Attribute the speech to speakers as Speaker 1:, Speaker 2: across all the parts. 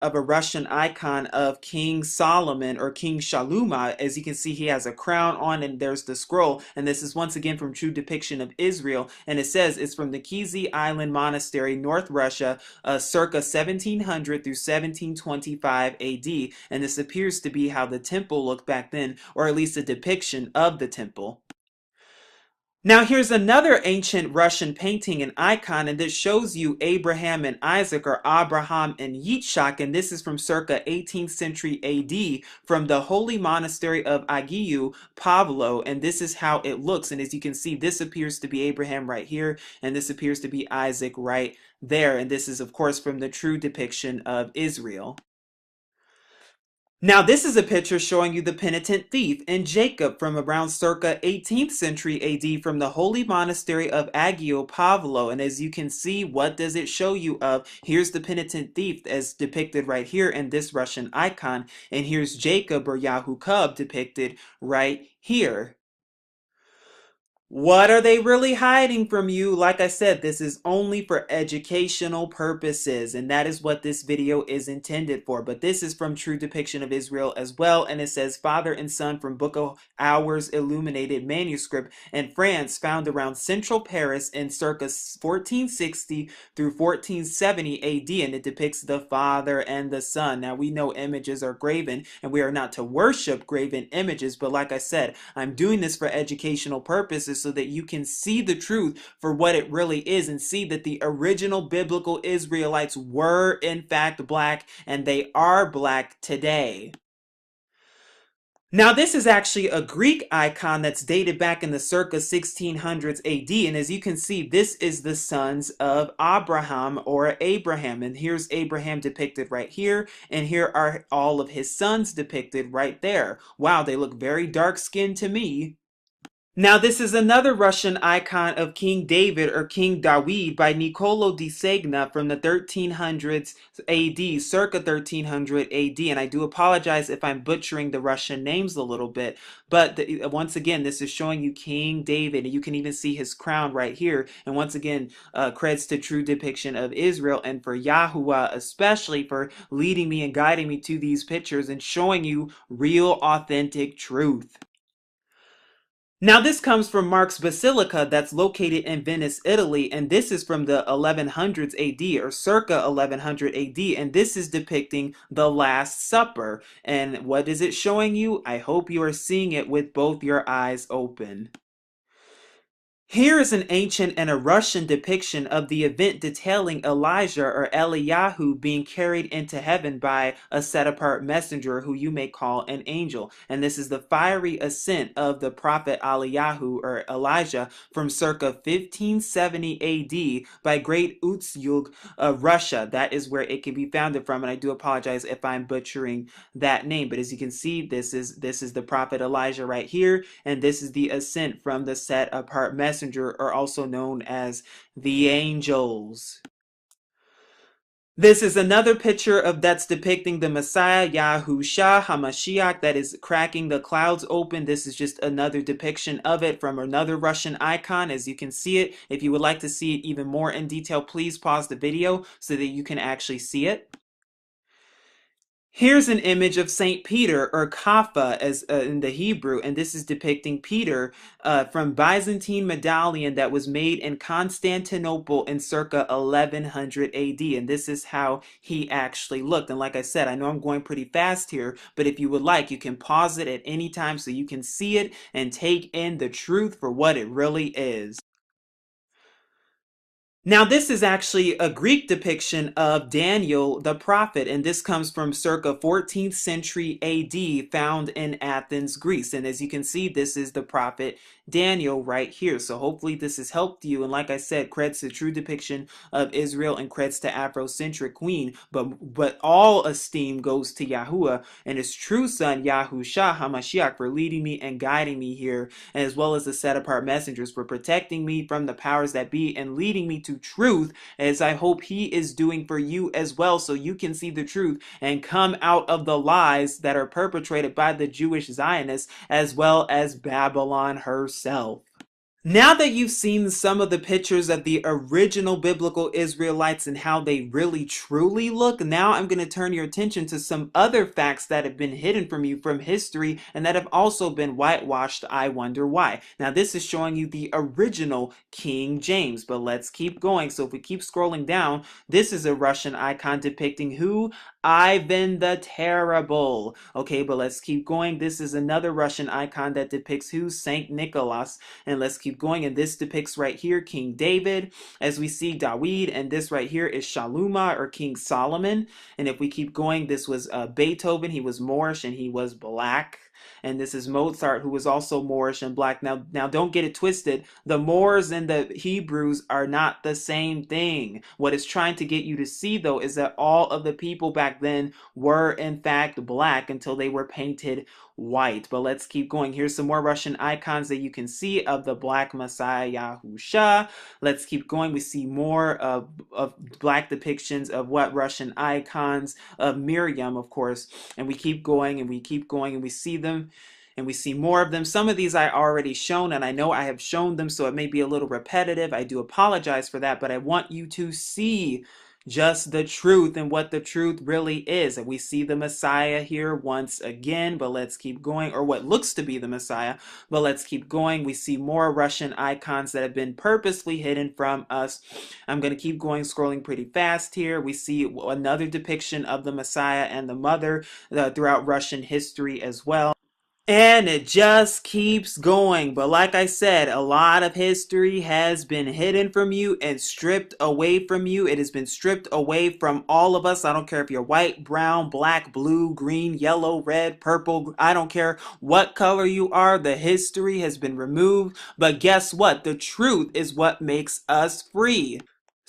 Speaker 1: of a Russian icon of King Solomon or King Shaluma. As you can see, he has a crown on and there's the scroll. And this is once again from True Depiction of Israel. And it says it's from the Kizi Island Monastery, North Russia, circa 1700 through 1725 AD. And this appears to be how the temple looked back then, or at least a depiction of the temple. Now here's another ancient Russian painting and icon, and this shows you Abraham and Isaac, or Abraham and Yitzhak, and this is from circa 18th century AD from the holy monastery of Agiu Pavlo, and this is how it looks. And as you can see, this appears to be Abraham right here, and this appears to be Isaac right there, and this is of course from the True Depiction of Israel. Now this is a picture showing you the penitent thief and Jacob from around circa 18th century AD from the holy monastery of Agio Pavlo. And as you can see, what does it show you of? Here's the penitent thief as depicted right here in this Russian icon. And here's Jacob or Yahu depicted right here. What are they really hiding from you? Like I said, this is only for educational purposes, and that is what this video is intended for. But this is from True Depiction of Israel as well, and it says Father and Son from Book of Hours illuminated manuscript in France, found around central Paris in circa 1460 through 1470 AD, and it depicts the Father and the Son. Now we know images are graven, and we are not to worship graven images, but like I said, I'm doing this for educational purposes, so that you can see the truth for what it really is and see that the original biblical Israelites were in fact black, and they are black today. Now this is actually a Greek icon that's dated back in the circa 1600s AD, and as you can see, this is the sons of Abraham or Abraham, and here's Abraham depicted right here, and here are all of his sons depicted right there. Wow, they look very dark-skinned to me. Now this is another Russian icon of King David or King Dawid by Niccolo di Segna from the 1300s AD, circa 1300 AD, and I do apologize if I'm butchering the Russian names a little bit, but once again, this is showing you King David, and you can even see his crown right here, and once again, credits to True Depiction of Israel and for Yahuwah especially for leading me and guiding me to these pictures and showing you real, authentic truth. Now this comes from Mark's Basilica that's located in Venice, Italy, and this is from the 1100s AD or circa 1100 AD, and this is depicting the Last Supper. And what is it showing you? I hope you are seeing it with both your eyes open. Here is an ancient and a Russian depiction of the event detailing Elijah or Eliyahu being carried into heaven by a set-apart messenger who you may call an angel. And this is the fiery ascent of the prophet Eliyahu or Elijah from circa 1570 AD by Great Utsyug of Russia. That is where it can be founded from, and I do apologize if I'm butchering that name. But as you can see, this is the prophet Elijah right here, and this is the ascent from the set-apart messenger, are also known as the angels. This is another picture of that's depicting the Messiah, Yahushua HaMashiach, that is cracking the clouds open. This is just another depiction of it from another Russian icon, as you can see it. If you would like to see it even more in detail, please pause the video so that you can actually see it. Here's an image of Saint Peter, or Kapha as in the Hebrew, and this is depicting Peter from Byzantine medallion that was made in Constantinople in circa 1100 AD, and this is how he actually looked. And like I said, I know I'm going pretty fast here, but if you would like, you can pause it at any time so you can see it and take in the truth for what it really is. Now this is actually a Greek depiction of Daniel the prophet, and this comes from circa 14th century AD, found in Athens, Greece. And as you can see, this is the prophet Daniel right here. So hopefully this has helped you, and like I said, creds to True Depiction of Israel and creds to Afrocentric Queen, but all esteem goes to Yahuwah and his true son Yahushua HaMashiach for leading me and guiding me here, as well as the set apart messengers for protecting me from the powers that be and leading me to truth, as I hope he is doing for you as well, so you can see the truth and come out of the lies that are perpetrated by the Jewish Zionists as well as Babylon herself. Now that you've seen some of the pictures of the original biblical Israelites and how they really truly look, now I'm going to turn your attention to some other facts that have been hidden from you from history and that have also been whitewashed. I wonder why. Now this is showing you the original King James, but let's keep going. So if we keep scrolling down, this is a Russian icon depicting who? Ivan the Terrible. Okay, but let's keep going. This is another Russian icon that depicts who? Saint Nicholas. And let's keep going. And this depicts right here King David, as we see David. And this right here is Shaluma, or King Solomon. And if we keep going, this was Beethoven. He was Moorish and he was black. And this is Mozart, who was also Moorish and black. Now don't get it twisted. The Moors and the Hebrews are not the same thing. What it's trying to get you to see, though, is that all of the people back then were, in fact, black until they were painted white. But let's keep going. Here's some more Russian icons that you can see of the black Messiah, Yahusha. Let's keep going. We see more of black depictions of what Russian icons of Miriam, of course. And we keep going and we keep going and we see them and we see more of them. Some of these I already shown, and I know I have shown them, so it may be a little repetitive. I do apologize for that, but I want you to see just the truth and what the truth really is. And we see the Messiah here once again, but let's keep going, or what looks to be the Messiah, but let's keep going. We see more Russian icons that have been purposely hidden from us. I'm going to keep going, scrolling pretty fast here. We see another depiction of the Messiah and the mother throughout Russian history as well. And it just keeps going. But like I said, a lot of history has been hidden from you and stripped away from you. It has been stripped away from all of us. I don't care if you're white, brown, black, blue, green, yellow, red, purple. I don't care what color you are. The history has been removed. But guess what? The truth is what makes us free.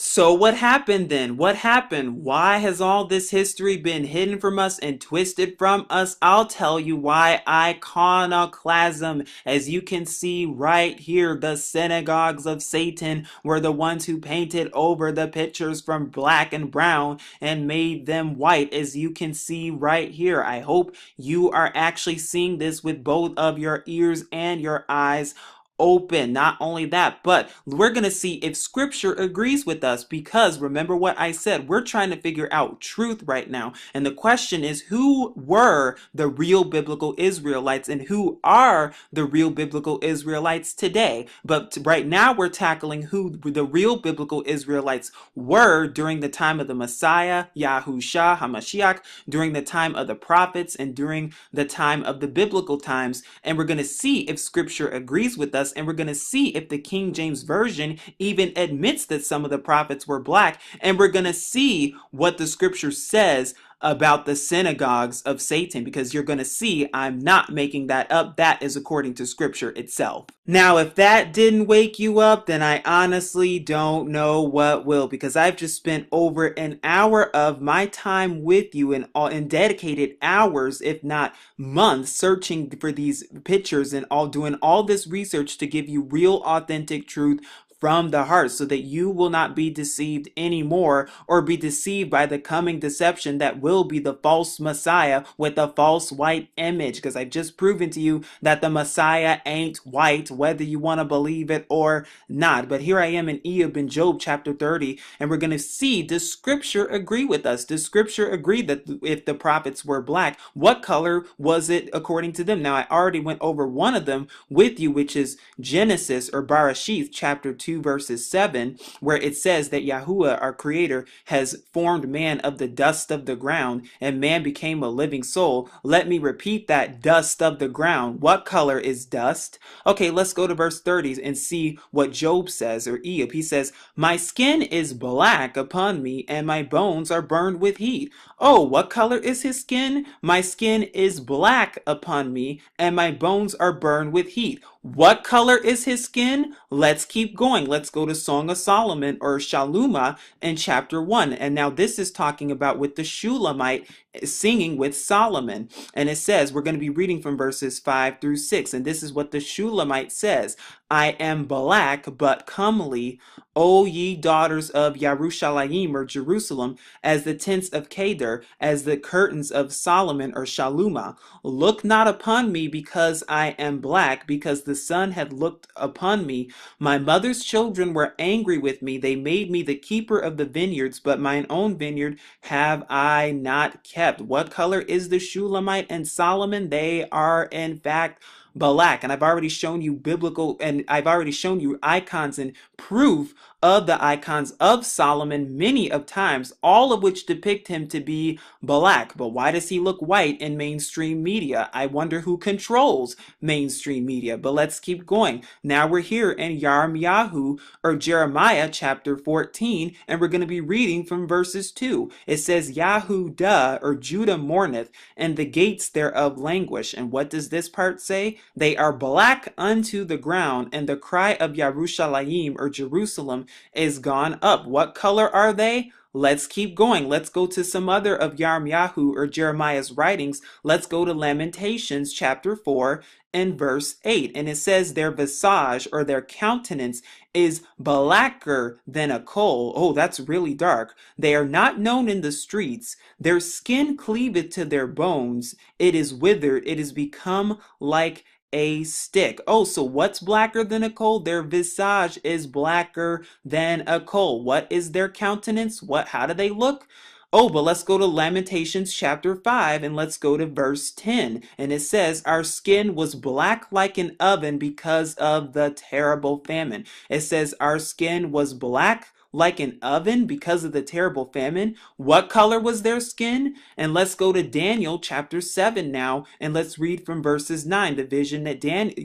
Speaker 1: So what happened then? What happened? Why has all this history been hidden from us and twisted from us? I'll tell you why. Iconoclasm. As you can see right here, the synagogues of Satan were the ones who painted over the pictures from black and brown and made them white, as you can see right here. I hope you are actually seeing this with both of your ears and your eyes open. Not only that, but we're going to see if scripture agrees with us, because remember what I said, we're trying to figure out truth right now. And the question is, who were the real biblical Israelites and who are the real biblical Israelites today? But right now we're tackling who the real biblical Israelites were during the time of the Messiah, Yahusha, HaMashiach, during the time of the prophets, and during the time of the biblical times. And we're going to see if scripture agrees with us, and we're going to see if the King James Version even admits that some of the prophets were black, and we're going to see what the scripture says about the synagogues of Satan, because you're going to see I'm not making that up. That is according to scripture itself. Now, if that didn't wake you up, then I honestly don't know what will, because I've just spent over an hour of my time with you and dedicated hours, if not months, searching for these pictures and doing all this research to give you real, authentic truth from the heart, so that you will not be deceived anymore, or be deceived by the coming deception that will be the false Messiah with a false white image. Because I've just proven to you that the Messiah ain't white, whether you want to believe it or not. But here I am in Eob in Job chapter 30, and we're going to see, does scripture agree with us? Does scripture agree that if the prophets were black, what color was it according to them? Now, I already went over one of them with you, which is Genesis, or Bereshith chapter 2 verses 7, where it says that Yahuwah, our creator, has formed man of the dust of the ground, and man became a living soul. Let me repeat that: dust of the ground. What color is dust? Okay, let's go to verse 30 and see what Job says, or Eob. He says, my skin is black upon me, and my bones are burned with heat. Oh, what color is his skin? My skin is black upon me, and my bones are burned with heat. What color is his skin? Let's keep going. Let's go to Song of Solomon, or Shaluma, in chapter 1. And now this is talking about with the Shulamite singing with Solomon. And it says, we're going to be reading from verses 5 through 6. And this is what the Shulamite says. I am black but comely, O ye daughters of Yerushalayim or Jerusalem, as the tents of Kedar, as the curtains of Solomon or Shaluma. Look not upon me because I am black, because the sun had looked upon me. My mother's children were angry with me. They made me the keeper of the vineyards, but mine own vineyard have I not kept. What color is the Shulamite and Solomon? They are in fact black. And I've already shown you biblical, and I've already shown you icons and proof of the icons of Solomon many of times, all of which depict him to be black. But why does he look white in mainstream media? I wonder who controls mainstream media. But let's keep going. Now we're here in Yirmiyahu or Jeremiah chapter 14, and we're going to be reading from verses 2. It says, Yahudah or Judah mourneth, and the gates thereof languish. And what does this part say? They are black unto the ground, and the cry of Yerushalayim or Jerusalem is gone up. What color are they? Let's keep going. Let's go to some other of Yirmiyahu or Jeremiah's writings. Let's go to Lamentations chapter 4 and verse 8. And it says their visage or their countenance is blacker than a coal. Oh, that's really dark. They are not known in the streets. Their skin cleaveth to their bones. It is withered. It is become like a stick. Oh, so what's blacker than a coal? Their visage is blacker than a coal. What is their countenance? How do they look? Oh, but let's go to Lamentations chapter 5 and let's go to verse 10. And it says, our skin was black like an oven because of the terrible famine. It says our skin was black like an oven because of the terrible famine. What color was their skin? And let's go to Daniel chapter 7 now, and let's read from verses 9, the vision that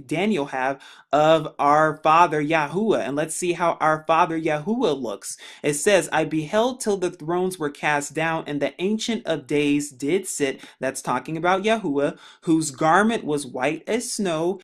Speaker 1: Daniel have of our father Yahuwah. And let's see how our father Yahuwah looks. It says, I beheld till the thrones were cast down, and the Ancient of Days did sit. That's talking about Yahuwah, whose garment was white as snow,